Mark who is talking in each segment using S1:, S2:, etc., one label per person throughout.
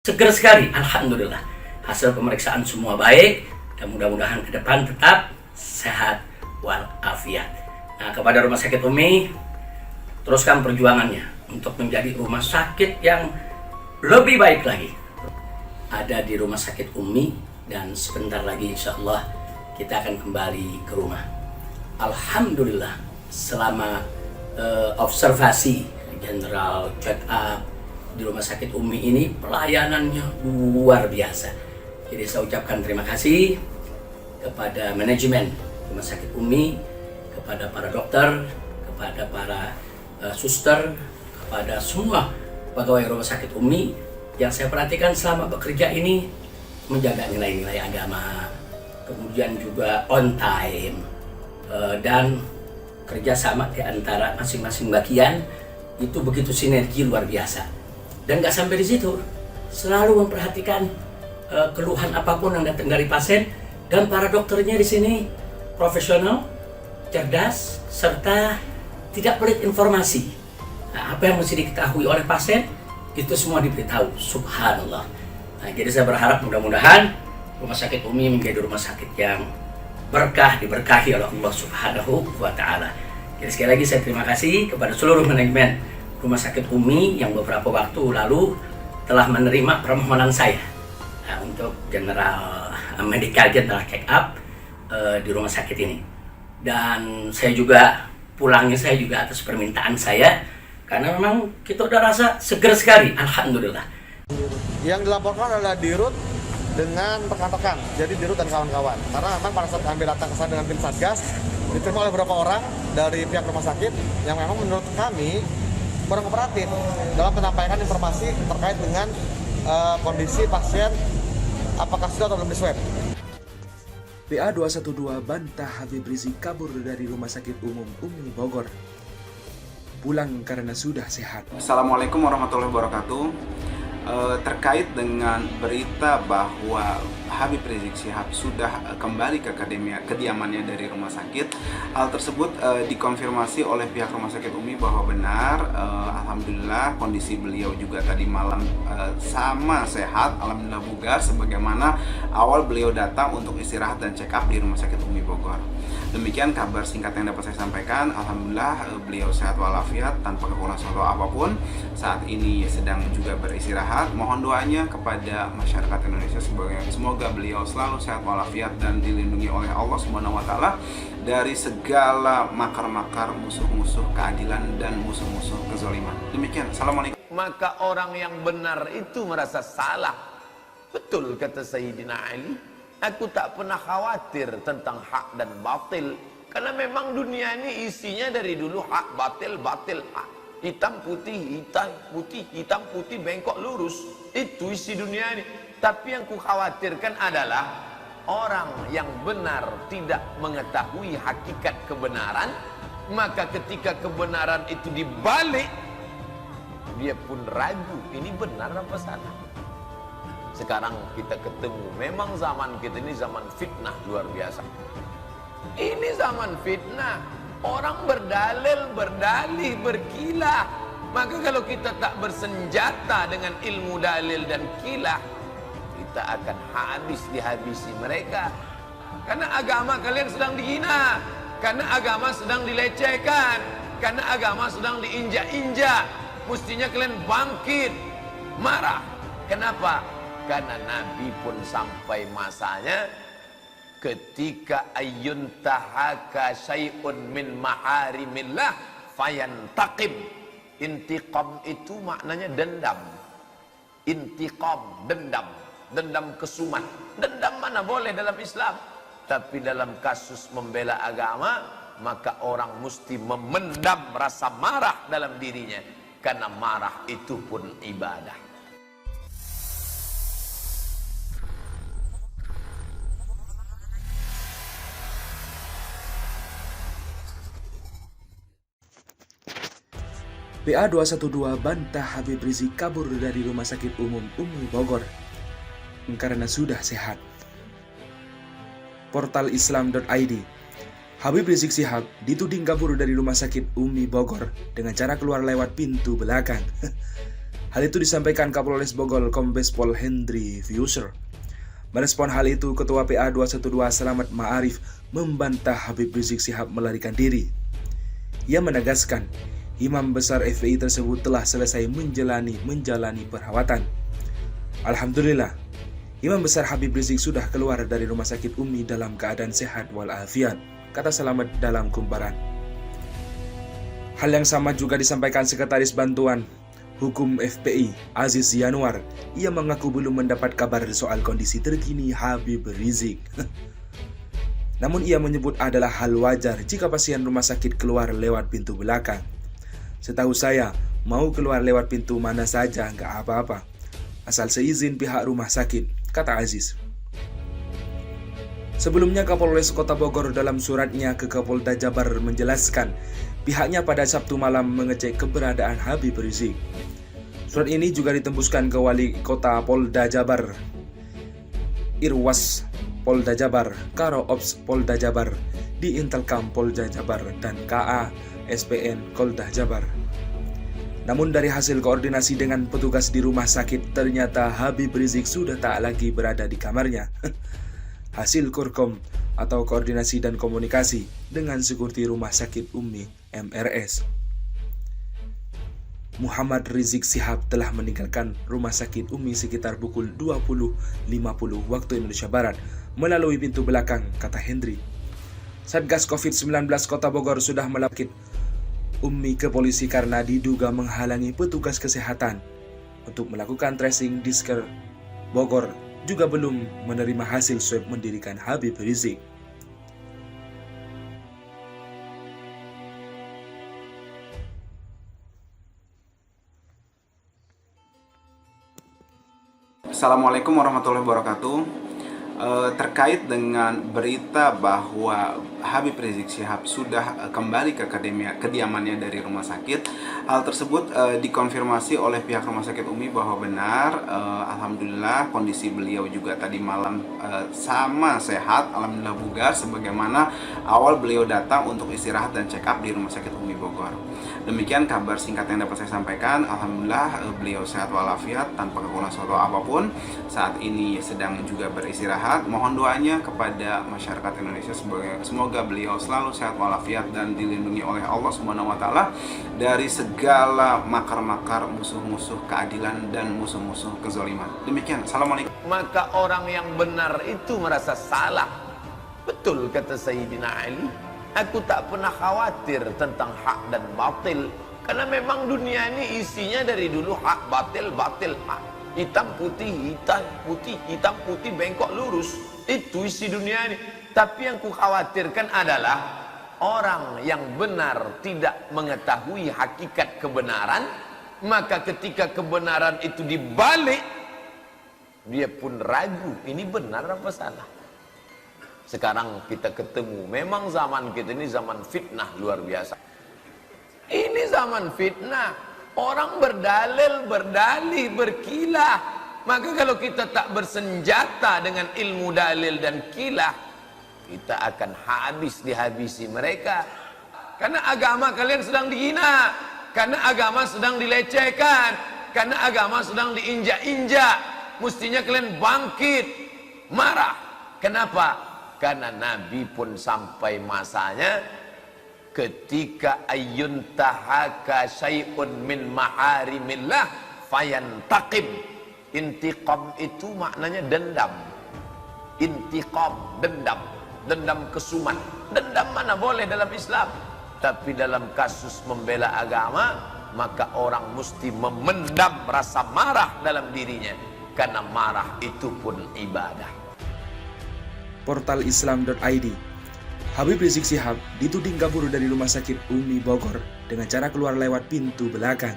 S1: Seger sekali, alhamdulillah. Hasil pemeriksaan semua baik dan mudah-mudahan ke depan tetap sehat walafiat. Nah, kepada Rumah Sakit Umi, teruskan perjuangannya untuk menjadi rumah sakit yang lebih baik lagi. Ada di Rumah Sakit Umi dan sebentar lagi insya Allah kita akan kembali ke rumah. Alhamdulillah, selama observasi general check up di Rumah Sakit Umi ini pelayanannya luar biasa. Jadi saya ucapkan terima kasih kepada manajemen Rumah Sakit Umi, kepada para dokter, kepada para suster, kepada semua pegawai Rumah Sakit Umi yang saya perhatikan selama bekerja ini menjaga nilai-nilai agama, kemudian juga on time, dan kerjasama di antara masing-masing bagian itu begitu sinergi luar biasa. Dan nggak sampai di situ, selalu memperhatikan keluhan apapun yang datang dari pasien, dan para dokternya di sini profesional, cerdas, serta tidak pelit informasi. Nah, apa yang mesti diketahui oleh pasien itu semua diberitahu. Subhanallah. Nah, jadi saya berharap mudah-mudahan Rumah Sakit Umi menjadi rumah sakit yang berkah, diberkahi oleh Allah Subhanahu wa Ta'ala. Jadi sekali lagi saya terima kasih kepada seluruh manajemen Rumah Sakit Umi yang beberapa waktu lalu telah menerima permohonan saya untuk medical general check up di rumah sakit ini. Dan saya juga pulangnya saya juga atas permintaan saya karena memang kita udah rasa seger sekali, alhamdulillah.
S2: Yang dilaporkan adalah dirut dengan rekan-rekan, jadi dirut dan kawan-kawan. Karena memang pada saat kami datang ke sana dengan tim Satgas, diterima oleh beberapa orang dari pihak rumah sakit yang memang menurut kami kurang kooperatif dalam menyampaikan informasi terkait dengan kondisi pasien, apakah sudah atau belum diswab.
S3: PA 212 bantah Habib Rizik kabur dari Rumah Sakit Umum Umi Bogor. Pulang karena sudah sehat.
S4: Assalamualaikum warahmatullahi wabarakatuh. Terkait dengan berita bahwa Habib Rizik Syihab sudah kembali ke kediamannya dari rumah sakit, hal tersebut dikonfirmasi oleh pihak Rumah Sakit Umi bahwa benar. Alhamdulillah kondisi beliau juga tadi malam sama sehat, alhamdulillah bugar sebagaimana awal beliau datang untuk istirahat dan check up di Rumah Sakit Umi Bogor. Demikian kabar singkat yang dapat saya sampaikan. Alhamdulillah beliau sehat walafiat tanpa kekurangan suatu apapun. Saat ini sedang juga beristirahat. Mohon doanya kepada masyarakat Indonesia semoga beliau selalu sehat walafiat dan dilindungi oleh Allah Subhanahu wa Ta'ala dari segala makar-makar musuh-musuh keadilan dan musuh-musuh kezaliman. Demikian. Assalamualaikum.
S5: Maka orang yang benar itu merasa salah. Betul kata Sayyidina Ali, aku tak pernah khawatir tentang hak dan batil. Karena memang dunia ini isinya dari dulu hak, batil, batil, hak. Hitam putih, hitam putih, hitam putih, bengkok lurus. Itu isi dunia ini. Tapi yang ku khawatirkan adalah orang yang benar tidak mengetahui hakikat kebenaran. Maka ketika kebenaran itu dibalik, dia pun ragu, ini benar apa salah. Sekarang kita ketemu, memang zaman kita ini zaman fitnah luar biasa. Ini zaman fitnah. Orang berdalil, berdalih, berkilah. Maka kalau kita tak bersenjata dengan ilmu dalil dan kilah, kita akan dihabisi mereka. Karena agama kalian sedang dihina, karena agama sedang dilecehkan, karena agama sedang diinjak-injak. Mestinya kalian bangkit, marah. Kenapa? Karena Nabi pun sampai masanya ketika ayyuntahaka syai'un min maharimillah fayantaqim. Intiqam itu maknanya dendam. Intiqam, dendam. Dendam kesumat. Dendam mana boleh dalam Islam. Tapi dalam kasus membela agama, maka orang mesti memendam rasa marah dalam dirinya. Karena marah itu pun ibadah.
S3: PA 212 bantah Habib Rizik kabur dari Rumah Sakit Umum Umi Bogor karena sudah sehat. Portal Islam.id, Habib Rizik Syihab dituding kabur dari Rumah Sakit Umi Bogor dengan cara keluar lewat pintu belakang. Hal itu disampaikan Kapolres Bogor Kombes Pol Hendry Fiuser. Merespon hal itu, Ketua PA 212 Selamat Ma'arif membantah Habib Rizik Syihab melarikan diri. Ia menegaskan, Imam Besar FPI tersebut telah selesai menjalani perawatan. Alhamdulillah, Imam Besar Habib Rizik sudah keluar dari Rumah Sakit Umi dalam keadaan sehat walafiat, kata Selamat dalam kumparan. Hal yang sama juga disampaikan Sekretaris Bantuan Hukum FPI Aziz Yanuar. Ia mengaku belum mendapat kabar soal kondisi terkini Habib Rizik. Namun ia menyebut adalah hal wajar jika pasien rumah sakit keluar lewat pintu belakang. Setahu saya, mau keluar lewat pintu mana saja nggak apa-apa, asal seizin pihak rumah sakit, kata Aziz. Sebelumnya Kapolres Kota Bogor dalam suratnya ke Kapolda Jabar menjelaskan pihaknya pada Sabtu malam mengecek keberadaan Habib Rizik. Surat ini juga ditembuskan ke Wali Kota Polda Jabar, Irwas Polda Jabar, Karo Ops Polda Jabar, di Intelkam Polda Jabar, dan KA SPN Polda Jabar. Namun dari hasil koordinasi dengan petugas di rumah sakit, ternyata Habib Rizik sudah tak lagi berada di kamarnya. Hasil Korkom atau koordinasi dan komunikasi dengan sekuriti Rumah Sakit Umi MRS. Muhammad Rizik Syihab telah meninggalkan Rumah Sakit Umi sekitar pukul 20.50 waktu Indonesia Barat melalui pintu belakang, kata Hendry. Satgas COVID-19 Kota Bogor sudah melaporkan Umi ke polisi karena diduga menghalangi petugas kesehatan untuk melakukan tracing. Disker Bogor juga belum menerima hasil swab mendirikan Habib Rizik.
S4: Assalamualaikum warahmatullahi wabarakatuh. Terkait dengan berita bahwa Habib Rizik Syihab sudah kembali ke kediamannya dari rumah sakit, hal tersebut dikonfirmasi oleh pihak rumah sakit Umi bahwa benar. Alhamdulillah kondisi beliau juga tadi malam sama sehat, alhamdulillah bugar sebagaimana awal beliau datang untuk istirahat dan check up di rumah sakit Umi Bogor. Demikian kabar singkat yang dapat saya sampaikan. Alhamdulillah beliau sehat walafiat tanpa kekurangan suatu apapun. Saat ini sedang juga beristirahat. Mohon doanya kepada masyarakat Indonesia semoga beliau selalu sehat walafiat dan dilindungi oleh Allah Subhanahu wa taala dari segala makar-makar musuh-musuh keadilan dan musuh-musuh kezaliman. Demikian. Assalamualaikum.
S5: Maka orang yang benar itu merasa salah. Betul kata Sayyidina Ali, aku tak pernah khawatir tentang hak dan batil, karena memang dunia ini isinya dari dulu hak batil, batil hak. Hitam putih, hitam putih, hitam putih, bengkok lurus. Itu isi dunia ini. Tapi yang ku khawatirkan adalah orang yang benar tidak mengetahui hakikat kebenaran, maka ketika kebenaran itu dibalik, dia pun ragu, ini benar apa salah. Sekarang kita ketemu, memang zaman kita ini zaman fitnah luar biasa. Ini zaman fitnah. Orang berdalil, berdalih, berkilah. Maka kalau kita tak bersenjata dengan ilmu dalil dan kilah, kita akan dihabisi mereka. Karena agama kalian sedang dihina, karena agama sedang dilecehkan, karena agama sedang diinjak-injak. Mestinya kalian bangkit, marah. Kenapa? Karena Nabi pun sampai masanya ketika ayun tahaka syai'un min maharimillah fayantaqim. Intiqam itu maknanya dendam. Intiqam, dendam. Dendam kesumat. Dendam mana boleh dalam Islam. Tapi dalam kasus membela agama, maka orang mesti memendam rasa marah dalam dirinya. Karena marah itu pun ibadah.
S3: Portal Islam.id. Habib Rizik Syihab dituding kabur dari Rumah Sakit Umi Bogor dengan cara keluar lewat pintu belakang.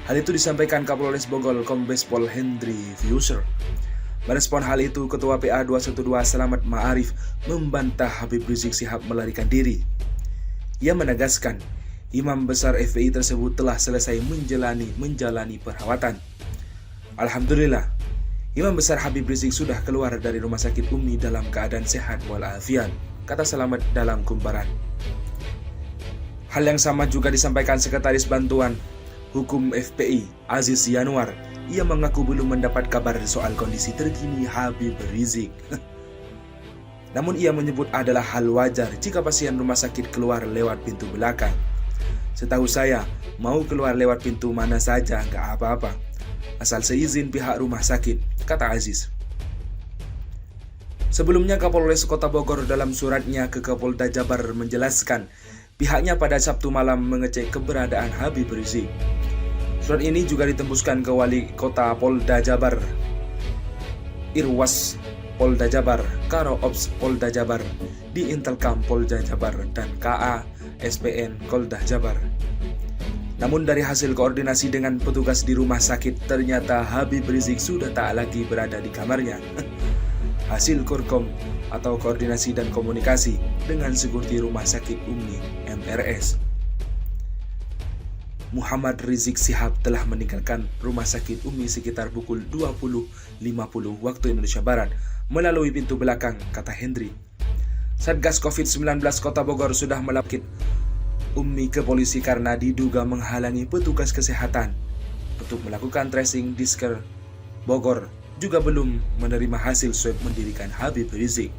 S3: Hal itu disampaikan Kapolres Bogor Kombes Pol Hendry Fiuser. Merespon hal itu, Ketua PA 212 Selamat Ma'arif membantah Habib Rizik Syihab melarikan diri. Ia menegaskan, Imam Besar FPI tersebut telah selesai menjalani perawatan. Alhamdulillah, Imam Besar Habib Rizik sudah keluar dari Rumah Sakit Umi dalam keadaan sehat walafiat, kata Selamat dalam kumparan. Hal yang sama juga disampaikan Sekretaris Bantuan Hukum FPI Aziz Yanuar, ia mengaku belum mendapat kabar soal kondisi terkini Habib Rizik. Namun ia menyebut adalah hal wajar jika pasien rumah sakit keluar lewat pintu belakang. Setahu saya, mau keluar lewat pintu mana saja nggak apa-apa, asal seizin pihak rumah sakit, kata Aziz. Sebelumnya Kapolres Kota Bogor dalam suratnya ke Kapolda Jabar menjelaskan pihaknya pada Sabtu malam mengecek keberadaan Habib Rizik. Surat ini juga ditembuskan ke Wali Kota Polda Jabar, Irwas Polda Jabar, Karo Ops Polda Jabar, di Intelkam Polda Jabar, dan KA SPN Polda Jabar. Namun dari hasil koordinasi dengan petugas di rumah sakit, ternyata Habib Rizik sudah tak lagi berada di kamarnya. Hasil Korkom atau koordinasi dan komunikasi dengan security Rumah Sakit Umi MRS. Muhammad Rizik Shihab telah meninggalkan Rumah Sakit Umi sekitar pukul 20.50 waktu Indonesia Barat melalui pintu belakang, kata Hendri. Satgas COVID-19 Kota Bogor sudah melapor Umi ke polisi karena diduga menghalangi petugas kesehatan untuk melakukan tracing. Disker Bogor juga belum menerima hasil swab mendirikan Habib Rizik.